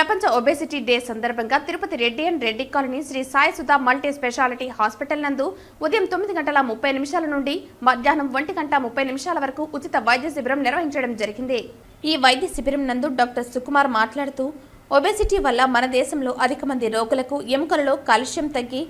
ప్రపంచ obesity day సందర్భంగా Tirupati Reddy and Reddy colony Sri Sai Sudha multi speciality hospital నందు ఉదయం 9:30 నుండి మధ్యాహ్నం 1:30 వరకు ఉచిత వైద్య శిబిరం నిర్వహించడం జరిగింది. ఈ వైద్య శిబిరం నందు డాక్టర్ సుకుమార్ మాట్లాడుతూ ఒబేసిటీ వల్ల మన దేశంలో అధిక మంది రోగులకు ఎముకలలో కాల్షియం తగ్గి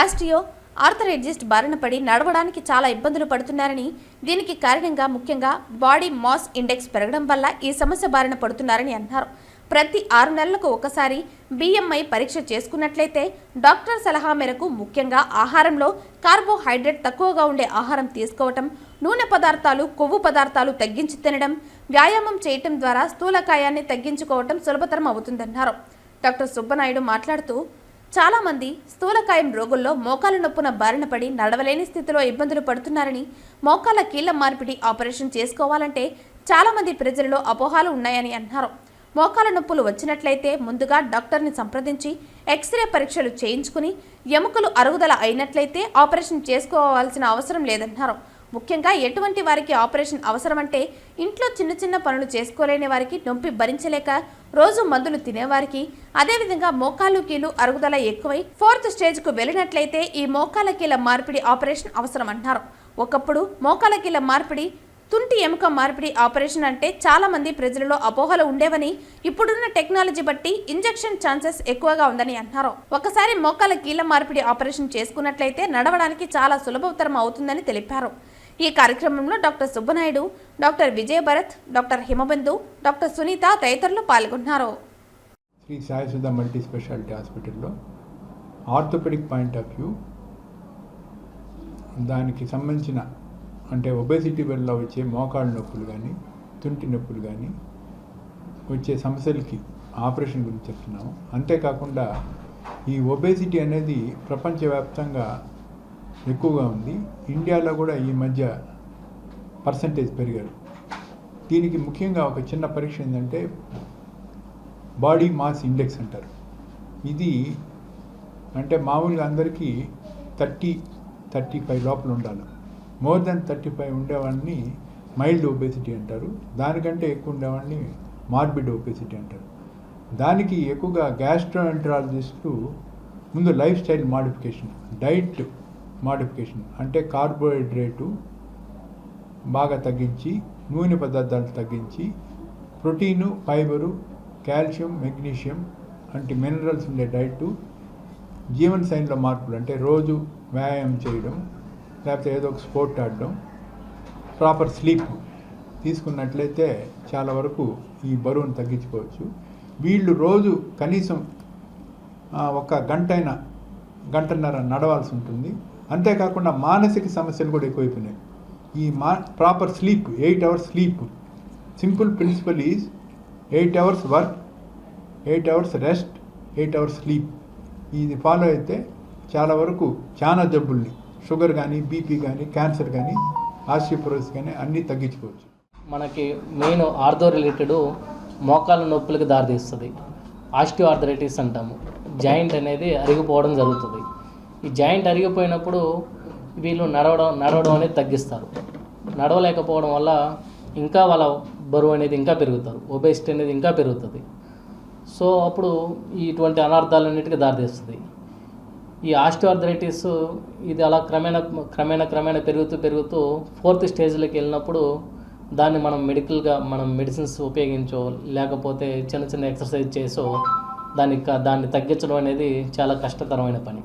ఆస్టియో ఆర్థరైటిస్ బారిన పడి నడవడానికి చాలా ఇబ్బందులు పడుతున్నారని, దీనికి కారణంగా ముఖ్యంగా బాడీ మాస్ ఇండెక్స్ పెరగడం వల్ల ఈ సమస్య బారిన పడుతున్నారని అన్నారు. ప్రతి 6 నెలలకు ఒకసారి BMI పరీక్ష చేసుకున్నట్లయితే డాక్టర్ సలహా మేరకు ముఖ్యంగా ఆహారంలో కార్బోహైడ్రేట్ తక్కువగా ఉండే ఆహారం తీసుకోవటం, నూనె పదార్థాలు, కొవ్వు పదార్థాలు తగ్గించి తినడం, వ్యాయామం చేయటం ద్వారా స్థూలకాయాన్ని తగ్గించుకోవటం సులభతరం అవుతుందన్నారు. డాక్టర్ సుబ్బనాయుడు మాట్లాడుతూ చాలా మంది స్థూలకాయం రోగుల్లో మోకాల నొప్పున బారిన పడి నడవలేని స్థితిలో ఇబ్బందులు పడుతున్నారని, మోకాల కీళ్ల మార్పిడి ఆపరేషన్ చేసుకోవాలంటే చాలా మంది ప్రజలలో అపోహలు ఉన్నాయని అన్నారు. మోకాల నొప్పులు వచ్చినట్లయితే ముందుగా డాక్టర్ని సంప్రదించి ఎక్స్రే పరీక్షలు చేయించుకుని ఎముకలు అరుగుదల అయినట్లయితే ఆపరేషన్ చేసుకోవాల్సిన అవసరం లేదన్నారు. ముఖ్యంగా ఎటువంటి వారికి ఆపరేషన్ అవసరమంటే ఇంట్లో చిన్న చిన్న పనులు చేసుకోలేని వారికి, నొప్పి భరించలేక రోజు మందులు తినేవారికి, అదేవిధంగా మోకాలు కీలు అరుగుదల ఎక్కువై 4th స్టేజ్కు వెళ్ళినట్లయితే ఈ మోకాల కీల మార్పిడి ఆపరేషన్ అవసరం అన్నారు. ఒకప్పుడు మోకాల కీల మార్పిడి, తుంటి ఎముక మార్పిడి ఆపరేషన్ అంటే చాలా మంది ప్రజలలో అపోహలు ఉండేవని, ఇప్పుడున్న టెక్నాలజీ బట్టి ఇంజెక్షన్ ఛాన్సెస్ ఎక్కువగా ఉందని అన్నారు. ఒకసారి మోకాల కీళ్ల మార్పిడి ఆపరేషన్ చేసుకున్నట్లయితే నడవడానికి చాలా సులభతరం అవుతుందని తెలిపారు. ఈ కార్యక్రమంలో డాక్టర్ సుబ్బనాయుడు, డాక్టర్ విజయ భరత్, డాక్టర్ హిమబిందు, డాక్టర్ సునీత తదితరులు పాల్గొన్నారు. శ్రీ సాయి సుధా మల్టీ స్పెషాలిటీ హాస్పిటల్లో ఆర్థోపెడిక్ పాయింట్ ఆఫ్ వ్యూ దానికి సంబంధించిన అంటే ఒబేసిటీ వల్ల వచ్చే మోకాళ్ళ నొప్పులు కానీ, తుంటి నొప్పులు కానీ వచ్చే సమస్యలకి ఆపరేషన్ గురించి చెప్తున్నాము. అంతేకాకుండా ఈ ఒబేసిటీ అనేది ప్రపంచవ్యాప్తంగా ఎక్కువగా ఉంది. ఇండియాలో కూడా ఈ మధ్య పర్సంటేజ్ పెరిగారు. దీనికి ముఖ్యంగా ఒక చిన్న పరీక్ష ఏంటంటే బాడీ మాస్ ఇండెక్స్ అంటారు. ఇది అంటే మామూలుగా అందరికీ 30-35 లోపల ఉండాలి. మోర్ దెన్ 35 ఉండేవాడిని మైల్డ్ ఒబేసిటీ అంటారు. దానికంటే ఎక్కువ ఉండేవాడిని మార్బిడ్ ఒబేసిటీ అంటారు. దానికి ఎక్కువగా గ్యాస్ట్రోఎంటరాలజిస్టులు ముందు life style modification, diet modification అంటే కార్బోహైడ్రేటు బాగా తగ్గించి, నూనె పదార్థాలు తగ్గించి, ప్రోటీను, ఫైబరు, కాల్షియం, మెగ్నీషియం వంటి మినరల్స్ ఉండే డైటు, జీవన శైలిలో మార్పులు అంటే రోజు వ్యాయామం చేయడం, లేకపోతే ఏదో ఒక స్పోర్ట్ ఆడడం, ప్రాపర్ స్లీప్ తీసుకున్నట్లయితే చాలా వరకు ఈ బరువును తగ్గించుకోవచ్చు. వీళ్ళు రోజు కనీసం ఒక గంటన్నర నడవాల్సి ఉంటుంది. అంతేకాకుండా మానసిక సమస్యలు కూడా ఎక్కువైపోయినాయి. ఈ proper sleep, 8 hours sleep, simple principle is 8 hours work, 8 hours rest, 8 hours sleep. ఇది ఫాలో అయితే చాలా వరకు చాలా జబ్బుల్ని, షుగర్ కానీ, బీపీ కానీ, క్యాన్సర్ కానీ, ఆస్టియోపోరోసిస్ కానీ అన్నీ తగ్గించుకోవచ్చు. మనకి మెయిన్ ఆర్థో రిలేటెడ్ మోకాల నొప్పులకు దారితీస్తుంది. ఆస్టియో ఆర్థరైటిస్ అంటాము. జాయింట్ అనేది అరిగిపోవడం జరుగుతుంది. ఈ జాయింట్ అరిగిపోయినప్పుడు వీళ్ళు నడవడం అనేది తగ్గిస్తారు. నడవలేకపోవడం వల్ల ఇంకా వాళ్ళ బరువు అనేది ఇంకా పెరుగుతారు, ఒబేసిటీ అనేది ఇంకా పెరుగుతుంది. సో అప్పుడు ఇటువంటి అనర్థాలన్నిటికీ దారితీస్తుంది. ఈ ఆస్టియోఆర్థరైటిస్ ఇది అలా క్రమేణా పెరుగుతూ 4th స్టేజ్లోకి వెళ్ళినప్పుడు దాన్ని మనం మెడిసిన్స్ ఉపయోగించో, లేకపోతే చిన్న ఎక్సర్సైజ్ చేసో దాన్ని తగ్గించడం అనేది చాలా కష్టతరమైన పని.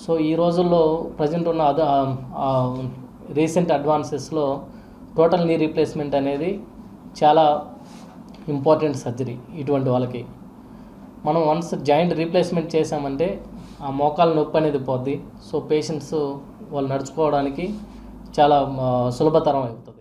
సో ఈ రోజుల్లో ప్రజెంట్ ఉన్న రీసెంట్ అడ్వాన్సెస్లో టోటల్ నీ రీప్లేస్మెంట్ అనేది చాలా ఇంపార్టెంట్ సర్జరీ. ఇటువంటి వాళ్ళకి మనం వన్స్ జాయింట్ రీప్లేస్మెంట్ చేసామంటే ఆ మోకాల నొప్పి అనేది పోద్ది. సో పేషెంట్స్ వాళ్ళు నడుచుకోవడానికి చాలా సులభతరం అవుతుంది.